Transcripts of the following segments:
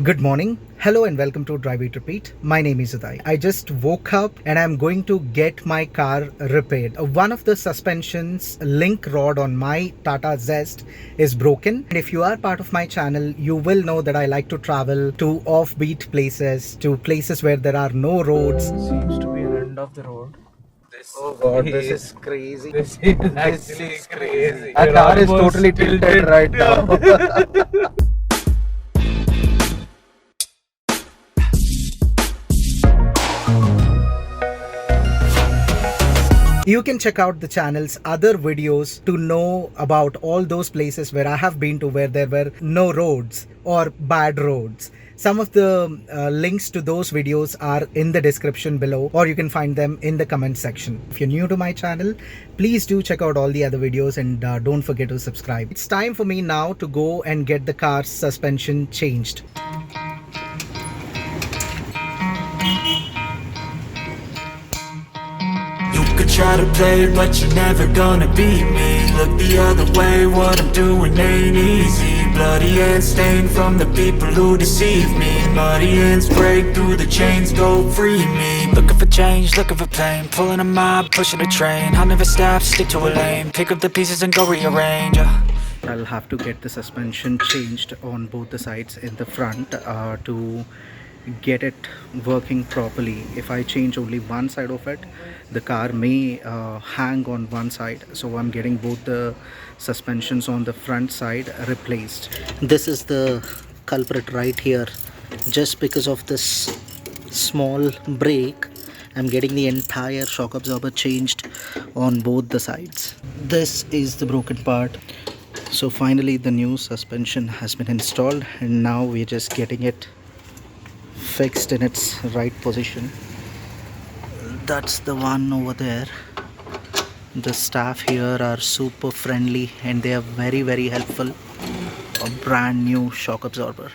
Good morning. Hello and welcome to Drive It Repeat. My name is Uday. I just woke up and I'm going to get my car repaired. One of the suspensions link rod on my Tata Zest is broken. And if you are part of my channel, you will know that I like to travel to offbeat places, to places where there are no roads. Seems to be an end of the road. Oh god, this is crazy. This is actually crazy. Our We're car is almost totally tilted right now. You can check out the channel's other videos to know about all those places where I have been to where there were no roads or bad roads. Some of the links to those videos are in the description below, or you can find them in the comment section. If you're new to my channel, please do check out all the other videos and don't forget to subscribe. It's time for me now to go and get the car's suspension changed. Try to play it, but you're never gonna beat me. Look the other way, what I'm doing ain't easy. Bloody hands stained from the people who deceive me. Muddy hands break through the chains, go free me. Looking for change, looking for pain. Pulling a mob, pushing a train. I'll never stop, stick to a lane. Pick up the pieces and go rearrange. I'll have to get the suspension changed on both the sides in the front to get it working properly. If I change only one side of it, the car may hang on one side, so I'm getting both the suspensions on the front side replaced. This is the culprit right here. Just because of this small break, I'm getting the entire shock absorber changed on both the sides. This is the broken part. So finally the new suspension has been installed, and now we're just getting it fixed in its right position. That's the one over there. The staff here are super friendly and they are very helpful. A brand new shock absorber.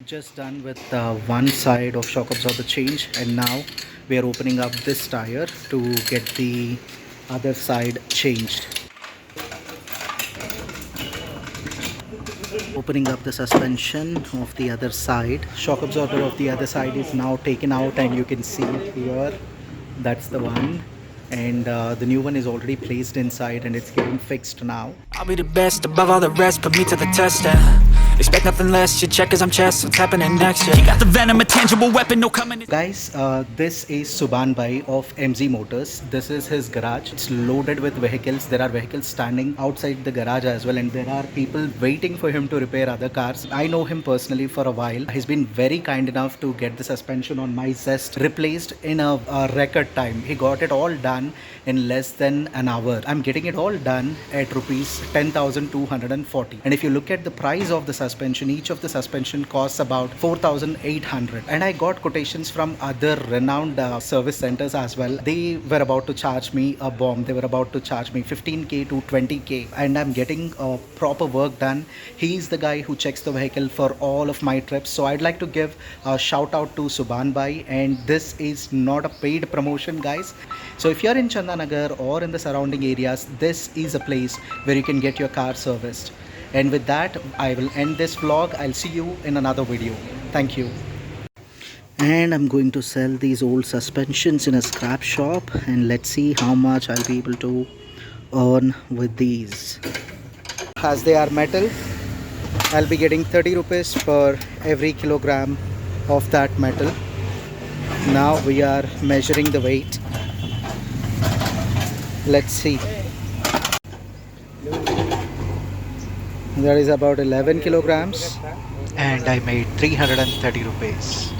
Just done with one side of shock absorber change, and now we are opening up this tire to get the other side changed. Opening up the suspension of the other side. Shock absorber of the other side is now taken out, and you can see it here. That's the one, and the new one is already placed inside and it's getting fixed now. I'll be the best above all the rest, put me to the test and expect nothing less, your check is I'm chess, what's happening next, yeah. You got the venom, a tangible weapon, no coming. Guys, this is Subhan Bhai of MZ Motors. This is his garage. It's loaded with vehicles. There are vehicles standing outside the garage as well, and there are people waiting for him to repair other cars. I know him personally for a while. He's been very kind enough to get the suspension on my Zest replaced in a record time. He got it all done in less than an hour. I'm getting it all done at rupees 10,240. And if you look at the price of the suspension, each of the suspension costs about 4,800. And I got quotations from other renowned service centers as well. They were about to charge me a bomb. They were about to charge me 15k to 20k, and I'm getting proper work done. He's the guy who checks the vehicle for all of my trips. So I'd like to give a shout out to Subhan Bhai, and this is not a paid promotion, guys. So if you're in Chanda, Nagar or in the surrounding areas, this is a place where you can get your car serviced. And with that, I will end this vlog. I'll see you in another video. Thank you. And I'm going to sell these old suspensions in a scrap shop, and let's see how much I'll be able to earn with these. As they are metal, I'll be getting 30 rupees for every kilogram of that metal. Now we are measuring the weight. Let's see. That is about 11 kilograms, and I made 330 rupees.